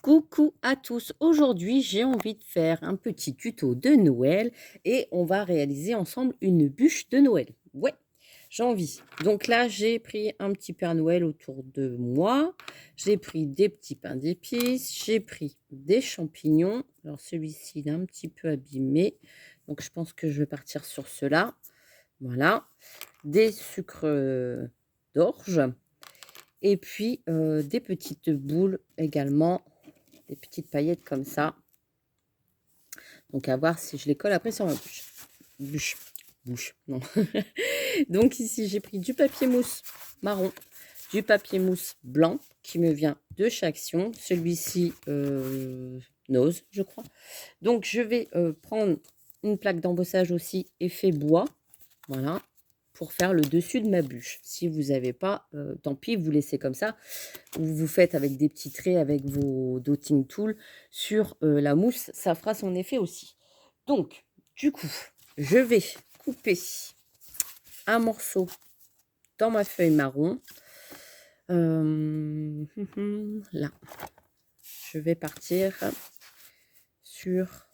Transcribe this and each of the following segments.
Coucou à tous, aujourd'hui j'ai envie de faire un petit tuto de Noël et on va réaliser ensemble une bûche de Noël. Ouais, j'ai envie. Donc là j'ai pris un petit Père Noël autour de moi, j'ai pris des petits pains d'épices, j'ai pris des champignons. Alors celui-ci il est un petit peu abîmé, donc je pense que je vais partir sur cela. Voilà, des sucres d'orge et puis des petites boules également. Des petites paillettes comme ça. Donc, à voir si je les colle après sur ma bouche, non. Donc, ici, j'ai pris du papier mousse marron, du papier mousse blanc qui me vient de chez Action. Celui-ci, Nose, je crois. Donc, je vais prendre une plaque d'embossage aussi effet bois. Voilà, pour faire le dessus de ma bûche. Si vous n'avez pas, tant pis, vous laissez comme ça. Ou vous faites avec des petits traits avec vos dotting tools sur la mousse, ça fera son effet aussi. Donc, du coup, je vais couper un morceau dans ma feuille marron. Là, je vais partir sur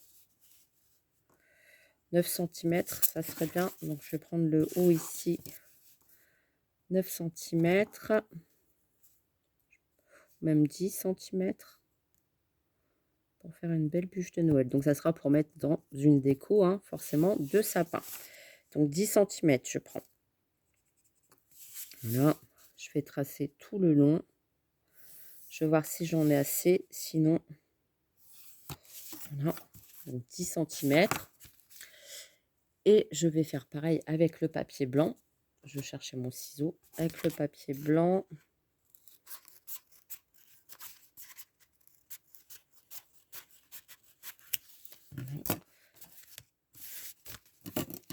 9 cm, ça serait bien. Donc, je vais prendre le haut ici, 9 cm, même 10 cm, pour faire une belle bûche de Noël. Donc, ça sera pour mettre dans une déco, hein, forcément, de sapin. Donc, 10 cm, je prends. Voilà, je vais tracer tout le long. Je vais voir si j'en ai assez, sinon, voilà, donc 10 cm. Et je vais faire pareil avec le papier blanc. Je vais chercher mon ciseau. Avec le papier blanc. Voilà.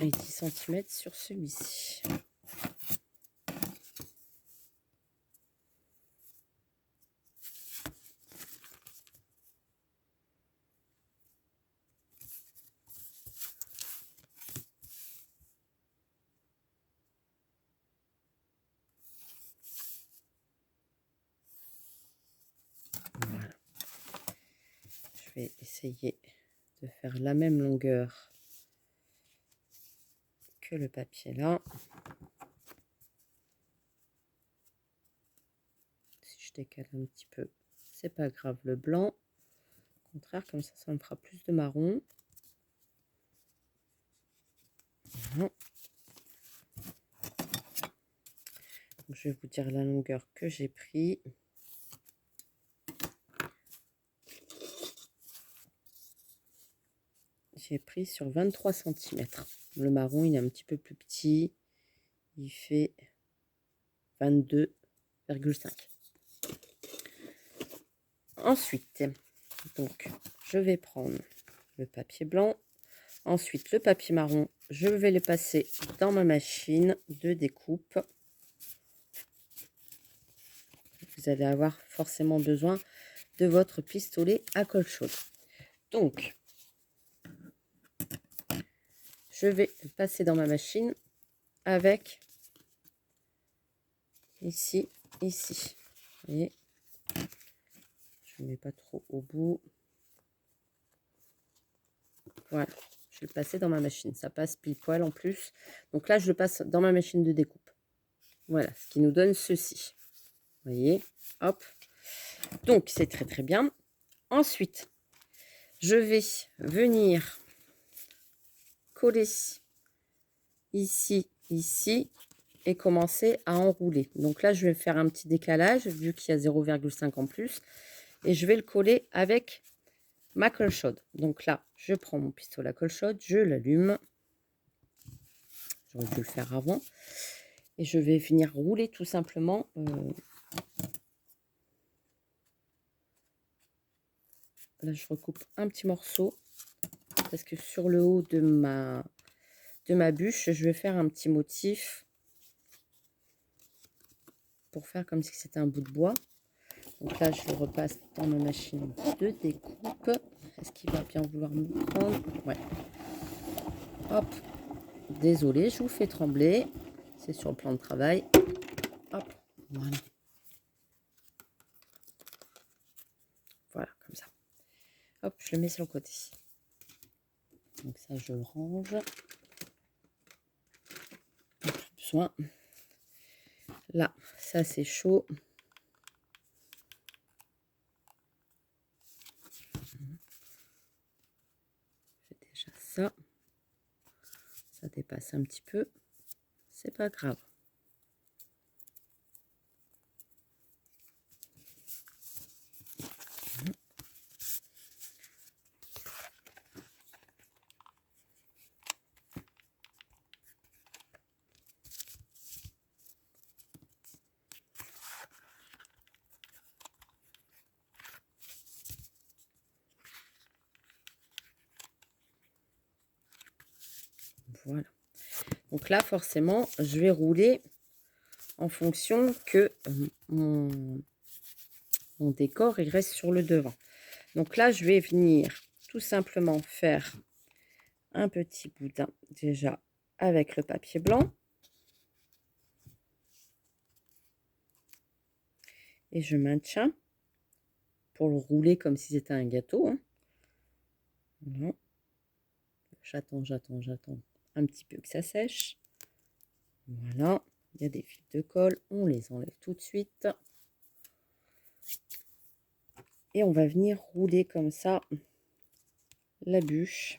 Et 10 cm sur celui-ci. Voilà. Je vais essayer de faire la même longueur que le papier là. Si je décale un petit peu, c'est pas grave, le blanc. Au contraire, comme ça me fera plus de marron. Voilà. Donc, je vais vous dire la longueur que j'ai pris. J'ai pris sur 23 cm. Le marron, il est un petit peu plus petit. Il fait 22,5. Ensuite, donc, je vais prendre le papier blanc. Ensuite, le papier marron, je vais le passer dans ma machine de découpe. Vous allez avoir forcément besoin de votre pistolet à colle chaude. Donc, je vais le passer dans ma machine avec ici. Vous voyez, je ne mets pas trop au bout. Voilà, je vais le passer dans ma machine. Ça passe pile poil en plus. Donc là, je le passe dans ma machine de découpe. Voilà, ce qui nous donne ceci. Vous voyez, hop. Donc, c'est très très bien. Ensuite, je vais venir coller ici, ici, et commencer à enrouler. Donc là, je vais faire un petit décalage, vu qu'il y a 0,5 en plus. Et je vais le coller avec ma colle chaude. Donc là, je prends mon pistolet à colle chaude, je l'allume. J'aurais dû le faire avant. Et je vais venir rouler tout simplement. Là, je recoupe un petit morceau. Parce que sur le haut de ma bûche, je vais faire un petit motif. Pour faire comme si c'était un bout de bois. Donc là, je le repasse dans ma machine de découpe. Est-ce qu'il va bien vouloir me prendre? Ouais. Hop. Désolée, je vous fais trembler. C'est sur le plan de travail. Hop. Voilà. Voilà, comme Hop, je le mets sur le côté. Donc ça, je le range. Plus besoin. Là, ça c'est chaud. J'ai déjà ça. Ça dépasse un petit peu. C'est pas grave. Voilà. Donc là, forcément, je vais rouler en fonction que mon décor il reste sur le devant. Donc là, je vais venir tout simplement faire un petit boudin déjà avec le papier blanc. Et je maintiens pour le rouler comme si c'était un gâteau. Hein. Voilà. J'attends un petit peu que ça sèche. Voilà, il y a des fils de colle, on les enlève tout de suite. Et on va venir rouler comme ça la bûche.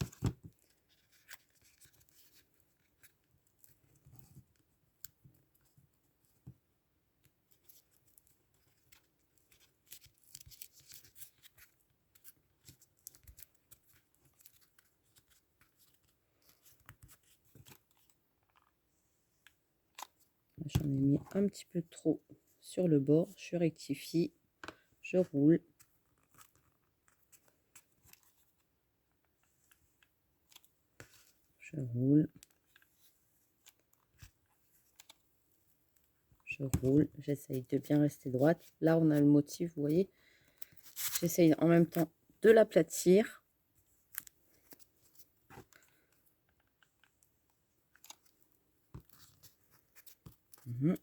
J'en ai mis un petit peu trop sur le bord, je rectifie, je roule. Je roule. Je roule, j'essaye de bien rester droite. Là, on a le motif, vous voyez. J'essaye en même temps de l'aplatir. Mmh.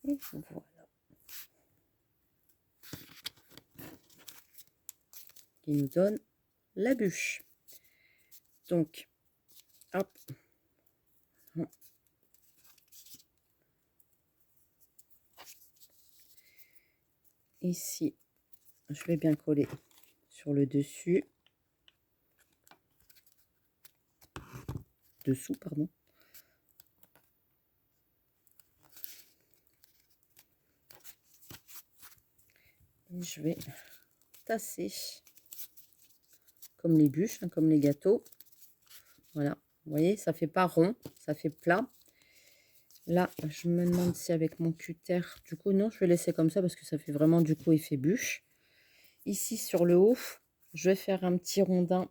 Et voilà. Qui nous donne la bûche. Donc, hop. Ici, je vais bien coller sur le dessus. Dessous, pardon. Et je vais tasser comme les bûches, hein, comme les gâteaux. Voilà, vous voyez, ça fait pas rond, ça fait plat. Là, je me demande si avec mon cutter, du coup, non, je vais laisser comme ça parce que ça fait vraiment du coup effet bûche. Ici, sur le haut, je vais faire un petit rondin.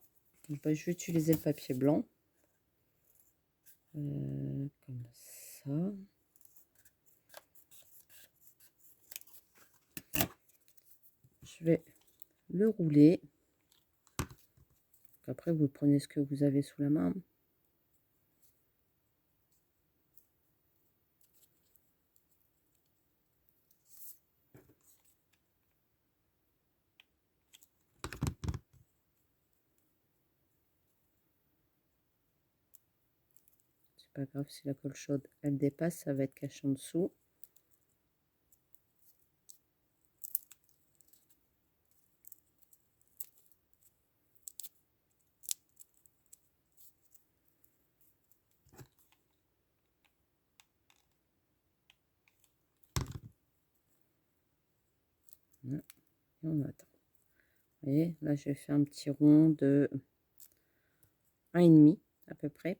Je vais utiliser le papier blanc. Comme ça. Je vais le rouler. Après, vous prenez ce que vous avez sous la main. C'est pas grave si la colle chaude, elle dépasse, ça va être caché en dessous. Et on attend. Vous voyez, là, j'ai fait un petit rond de 1,5 à peu près.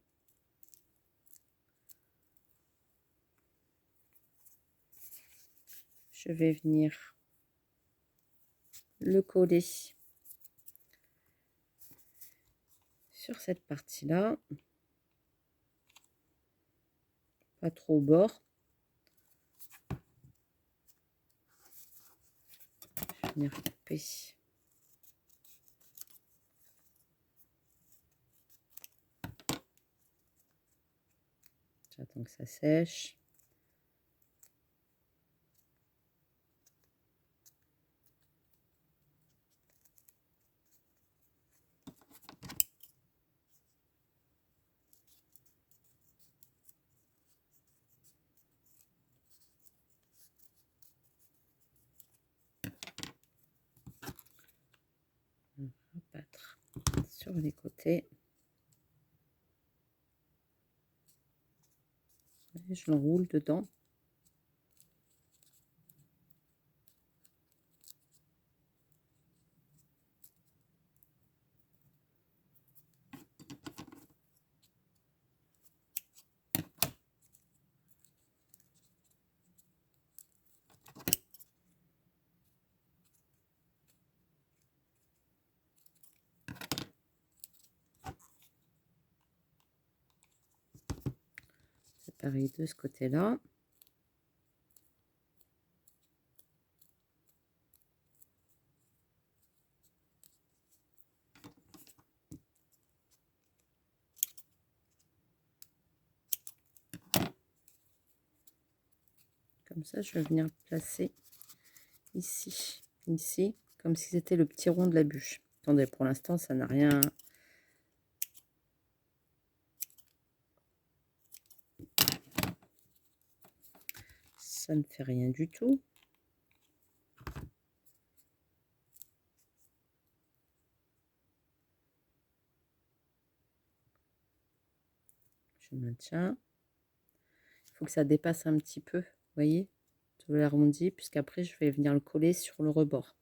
Je vais venir le coller sur cette partie-là. Pas trop au bord. Je vais venir couper. J'attends que ça sèche. Rabattre sur les côtés. Et je l'enroule dedans. C'est pareil de ce côté-là. Comme ça, je vais venir placer ici, comme si c'était le petit rond de la bûche. Attendez, pour l'instant, ça n'a rien. Ça ne fait rien du tout. Je maintiens. Il faut que ça dépasse un petit peu, vous voyez, je l'arrondis, puisqu'après je vais venir le coller sur le rebord.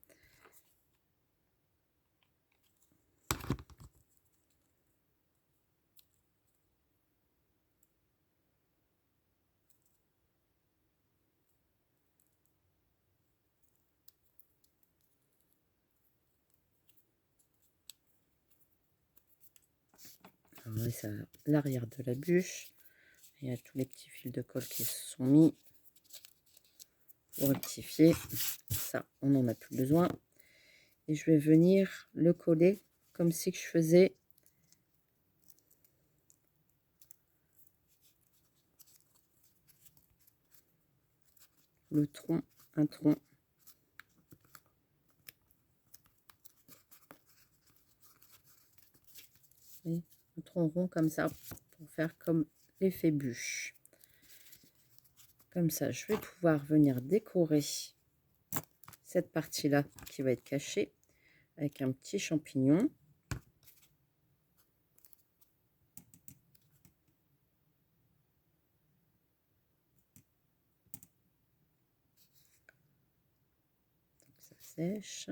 Alors là, c'est l'arrière de la bûche. Il y a tous les petits fils de colle qui se sont mis pour rectifier. Ça, on n'en a plus besoin. Et je vais venir le coller comme si je faisais le tronc, un tronc. Et un tronc rond comme ça pour faire comme l'effet bûche. Comme ça, je vais pouvoir venir décorer cette partie-là qui va être cachée avec un petit champignon. Donc ça sèche.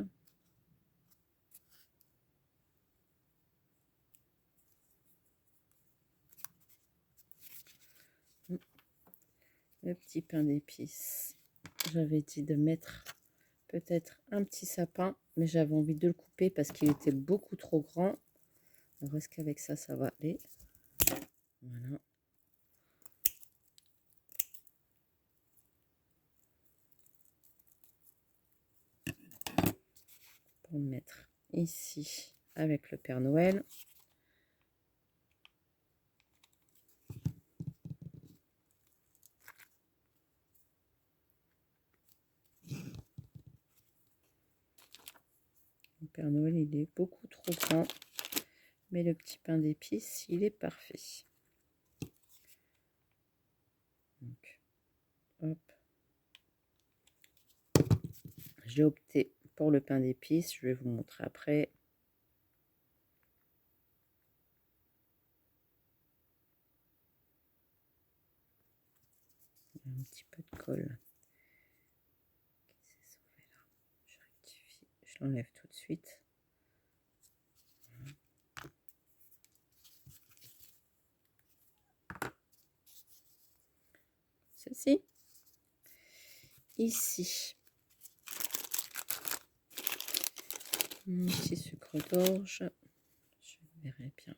Le petit pain d'épices. J'avais dit de mettre peut-être un petit sapin, mais j'avais envie de le couper parce qu'il était beaucoup trop grand. Alors est-ce qu'avec ça, ça va aller? Voilà. Pour le mettre ici avec le Père Noël. Le Père Noël, il est beaucoup trop grand, mais le petit pain d'épices, il est parfait. Donc, hop. J'ai opté pour le pain d'épices, je vais vous montrer après. Un petit peu de colle qui s'est sauvé là. Je rectifie, je l'enlève tout de suite. Celle-ci. Ici, mon petit sucre d'orge, je verrai bien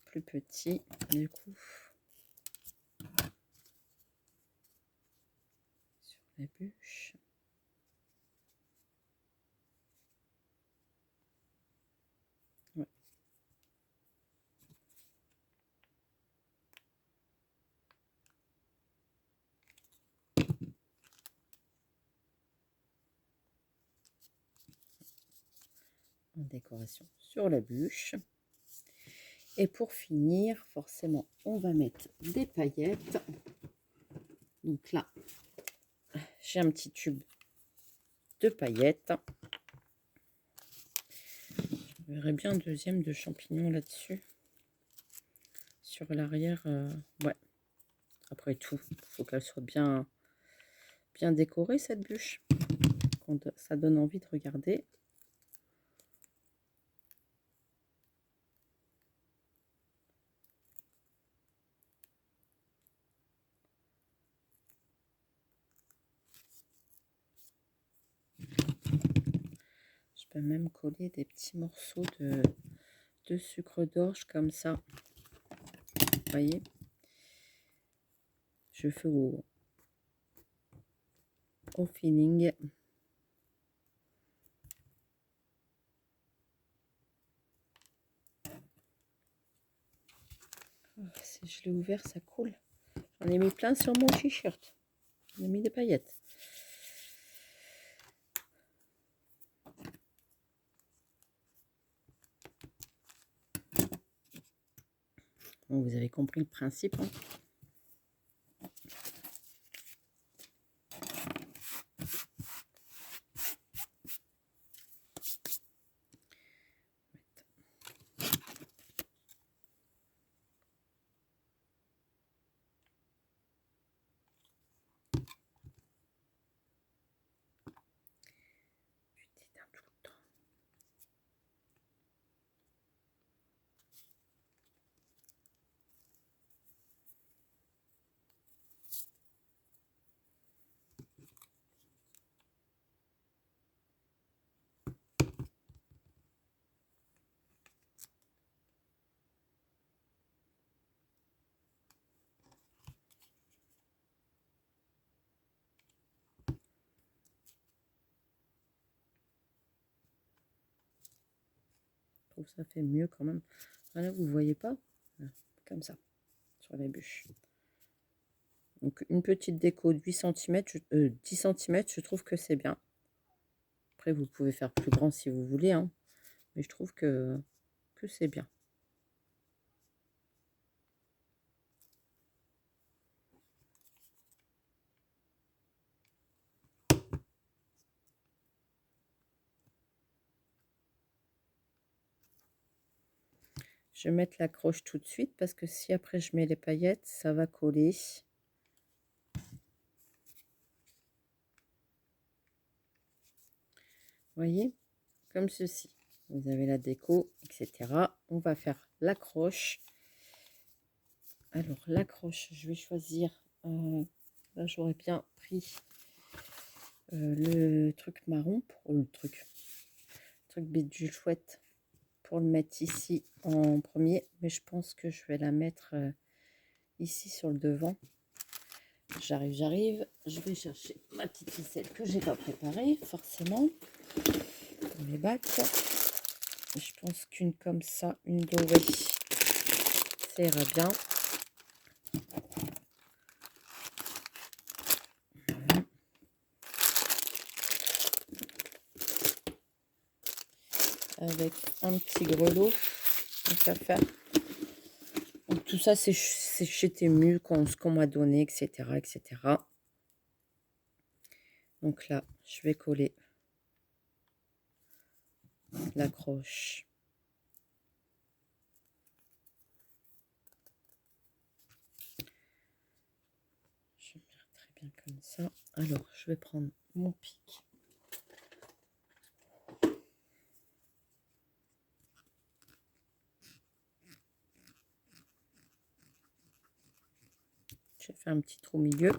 plus petit du coup sur la bûche. Ouais. décoration sur la bûche. Et pour finir, forcément, on va mettre des paillettes. Donc là, j'ai un petit tube de paillettes. Je verrai bien un deuxième de champignons là-dessus. Sur l'arrière, ouais. Après tout, il faut qu'elle soit bien décorée, cette bûche. Ça donne envie de regarder. Je peux même coller des petits morceaux de sucre d'orge comme ça. Vous voyez, je fais au feeling. Oh, si je l'ai ouvert, ça coule. J'en ai mis plein sur mon t-shirt. J'en ai mis des paillettes. Bon, vous avez compris le principe. Hein. Je trouve que ça fait mieux quand même. Voilà, vous ne voyez pas, comme ça, sur les bûches. Donc une petite déco de 8 cm, 10 cm, je trouve que c'est bien. Après, vous pouvez faire plus grand si vous voulez, hein, mais je trouve que c'est bien. Je vais mettre l'accroche tout de suite parce que si après je mets les paillettes, ça va coller. Voyez, comme ceci. Vous avez la déco, etc. On va faire l'accroche. Alors l'accroche, je vais choisir. Là, j'aurais bien pris le truc marron pour le truc bidule chouette pour le mettre ici en premier, mais je pense que je vais la mettre ici sur le devant. J'arrive, je vais chercher ma petite ficelle que j'ai pas préparée forcément dans les bacs. Je pense qu'une comme ça, une dorée, ça ira bien. Voilà. Avec un petit grelot, donc à faire. Donc tout ça, c'est chez Temu, ce qu'on m'a donné, etc., etc. Donc là, je vais coller l'accroche. Je vais faire très bien comme ça. Alors, je vais prendre mon pic. Je fais un petit trou au milieu.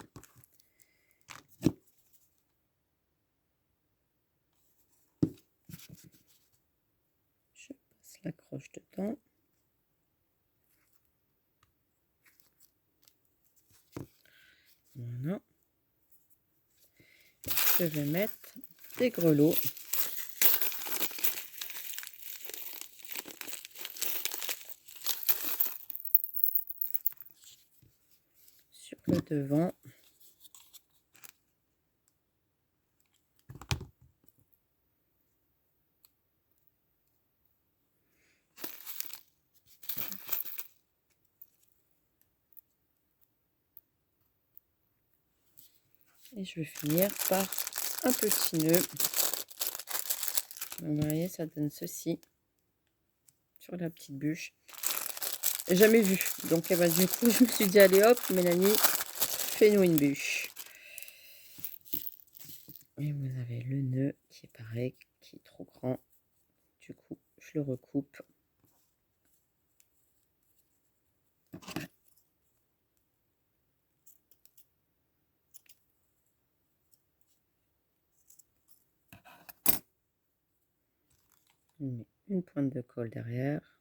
Je passe l'accroche dedans. Voilà. Je vais mettre des grelots. Sur le devant. Et je vais finir par un petit nœud. Vous voyez, ça donne ceci sur la petite bûche. Jamais vu. Donc du coup, je me suis dit, allez hop, Mélanie, fais-nous une bûche. Et vous avez le nœud qui est pareil, qui est trop grand. Du coup, je le recoupe. On met une pointe de colle derrière.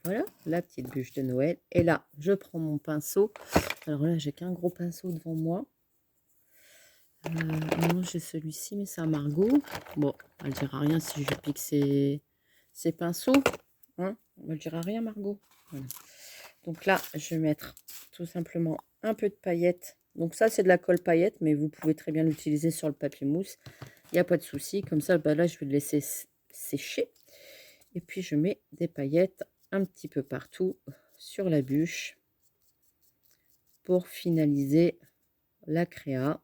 Voilà, la petite bûche de Noël. Et là, je prends mon pinceau. Alors là, j'ai qu'un gros pinceau devant moi. Non, j'ai celui-ci, mais c'est un Margot. Bon, elle ne dira rien si je pique ses pinceaux. Hein, elle ne dira rien, Margot. Voilà. Donc là, je vais mettre tout simplement un peu de paillettes. Donc ça, c'est de la colle paillette, mais vous pouvez très bien l'utiliser sur le papier mousse. Il n'y a pas de souci. Comme ça, bah là, je vais le laisser sécher. Et puis, je mets des paillettes un petit peu partout sur la bûche pour finaliser la créa.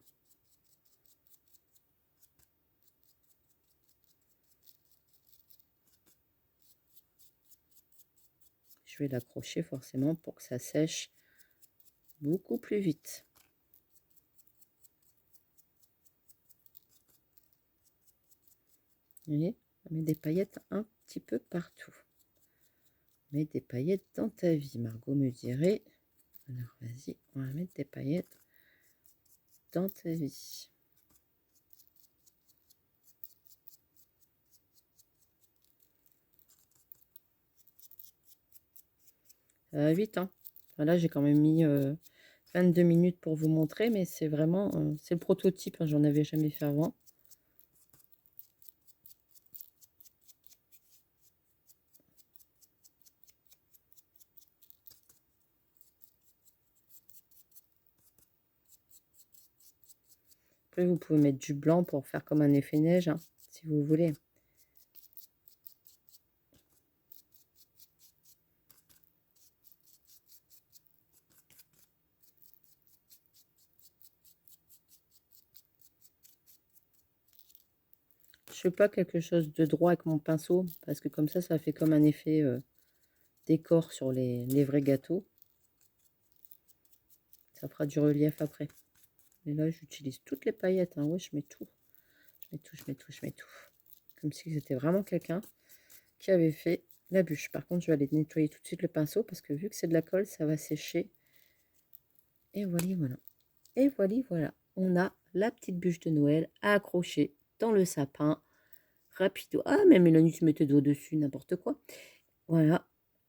Je vais l'accrocher forcément pour que ça sèche beaucoup plus vite. Vous voyez, on met des paillettes un petit peu partout. Mets des paillettes dans ta vie, Margot me dirait. Alors vas-y, on va mettre des paillettes dans ta vie. Ça va vite, hein. Voilà, j'ai quand même mis 22 minutes pour vous montrer, mais c'est vraiment, c'est le prototype, hein, j'en avais jamais fait avant. Après, vous pouvez mettre du blanc pour faire comme un effet neige, hein, si vous voulez. Je fais pas quelque chose de droit avec mon pinceau, parce que comme ça fait comme un effet décor sur les vrais gâteaux. Ça fera du relief après. Et là, j'utilise toutes les paillettes, hein. Ouais, je mets tout. Je mets tout, je mets tout, je mets tout. Comme si c'était vraiment quelqu'un qui avait fait la bûche. Par contre, je vais aller nettoyer tout de suite le pinceau, parce que vu que c'est de la colle, ça va sécher. Et voilà, voilà. Et voilà, voilà. On a la petite bûche de Noël à accrocher dans le sapin. Rapido. Ah, mais Mélanie, tu mets tes doigts dessus, n'importe quoi. Voilà.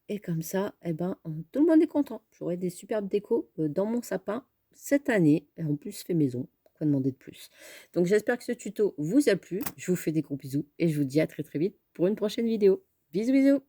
Et comme ça, eh ben, tout le monde est content. J'aurai des superbes décos dans mon sapin cette année. Et en plus, fait maison. Pourquoi demander de plus? Donc, j'espère que ce tuto vous a plu. Je vous fais des gros bisous et je vous dis à très très vite pour une prochaine vidéo. Bisous, bisous!